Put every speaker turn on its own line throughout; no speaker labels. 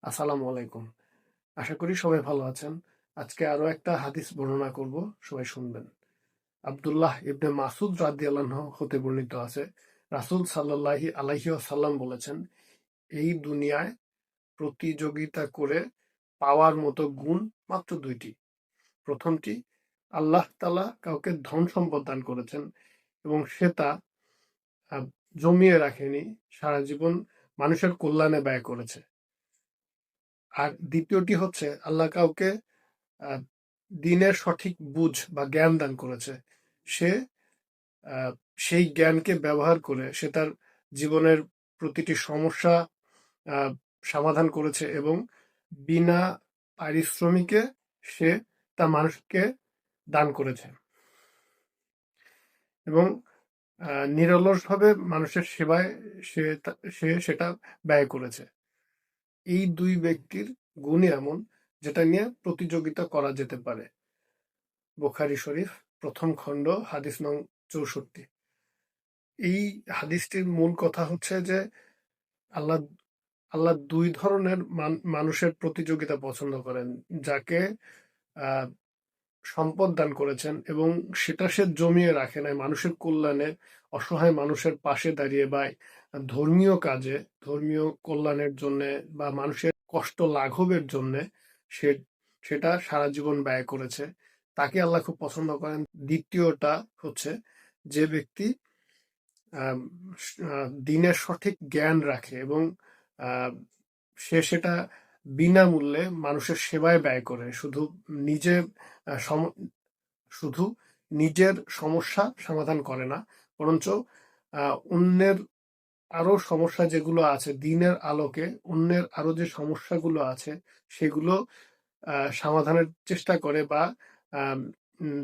আসসালামু আলাইকুম। আশা করি সবাই ভালো আছেন। আজকে আরো একটা হাদিস বর্ণনা করব, সবাই শুনবেন। আব্দুল্লাহ ইবনে মাসুদ রাদিয়াল্লাহু হতে বর্ণিত আছে, রাসূল সাল্লাল্লাহু আলাইহি ওয়াসাল্লাম বলেছেন, এই দুনিয়ায় প্রতিযোগিতা করে পাওয়ার মতো গুণ মাত্র দুইটি। প্রথমটি, আল্লাহ তাআলা কাউকে ধন সম্পদ দান করেছেন এবং সে তা জমিয়ে রাখেনি, সারা জীবন মানুষের কল্যাণে ব্যয় করেছে। আর দ্বিতীয়টি হচ্ছে, আল্লাহ কাউকে আহ, দিনের সঠিক বুঝ বা জ্ঞান দান করেছে। সে আহ, সেই জ্ঞানকে ব্যবহার করে সে তার জীবনের প্রতিটি সমস্যা আহ, সমাধান করেছে এবং বিনা পারিশ্রমিকে সে তা মানুষকে দান করেছে এবং নিরলসভাবে মানুষের সেবায় সে সেটা ব্যয় করেছে। এই দুই ব্যক্তির গুণই এমন, যেটা নিয়ে প্রতিযোগিতা করা যেতে পারে। বুখারী শরীফ প্রথম খণ্ড হাদিস নং ৬৪। এই হাদিসটির মূল কথা হচ্ছে যে আল্লাহ আল্লাহ দুই ধরনের মানুষের প্রতিযোগিতা পছন্দ করেন। যাকে আহ, সম্পদ দান করেছেন এবং সেটা সে জমিয়ে রাখে নাই, মানুষের কল্যাণে, অসহায় মানুষের পাশে দাঁড়িয়ে বা ধর্মীয় কাজে, ধর্মীয় কল্যাণের জন্য বা মানুষের কষ্ট লাঘবের জন্য সে সেটা সারা জীবন ব্যয় করেছে, তাকে আল্লাহ খুব পছন্দ করেন। দ্বিতীয়টা হচ্ছে, যে ব্যক্তি দিনের সঠিক জ্ঞান রাখে এবং আহ, সে সেটা বিনামূল্যে মানুষের সেবায় ব্যয় করে, নিজে আহ, সম- শুধু নিজের সমস্যা সমাধান করে না, বরঞ্চ অন্যের আরো সমস্যা যেগুলো আছে দিনের আলোকে, অন্যের আরো যে সমস্যাগুলো আছে সেগুলো সমাধানের চেষ্টা করে বা আম, উম,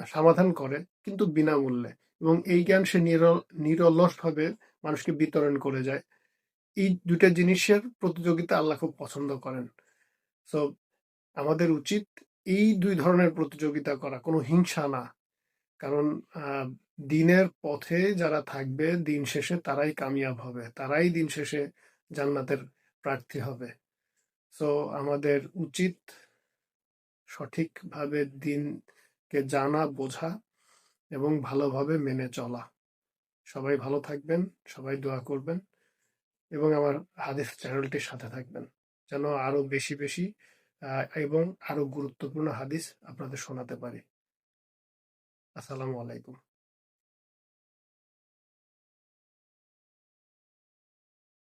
সমাধান করে, কিন্তু বিনামূল্যে। এবং এই জ্ঞান সে নিরলসভাবে মানুষকে বিতরণ করে যায়। এই দুইটা জিনিসের প্রতিযোগিতা আল্লাহ খুব পছন্দ করেন। সো আমাদের উচিত এই দুই ধরনের প্রতিযোগিতা করা, কোনো হিংসা না। কারণ আহ, দিনের পথে যারা থাকবে দিন শেষে তারাই কামিয়াব হবে, তারাই দিন শেষে জান্নাতের প্রার্থী হবে। সো আমাদের উচিত সঠিকভাবে দিনকে জানা, বোঝা এবং ভালোভাবে মেনে চলা। সবাই ভালো থাকবেন, সবাই দোয়া করবেন এবং আমার হাদিস চ্যানেলটির সাথে থাকবেন, যেন আরো বেশি বেশি এবং আরো গুরুত্বপূর্ণ হাদিস আপনাদের শোনাতে পারি। আসসালামু আলাইকুম।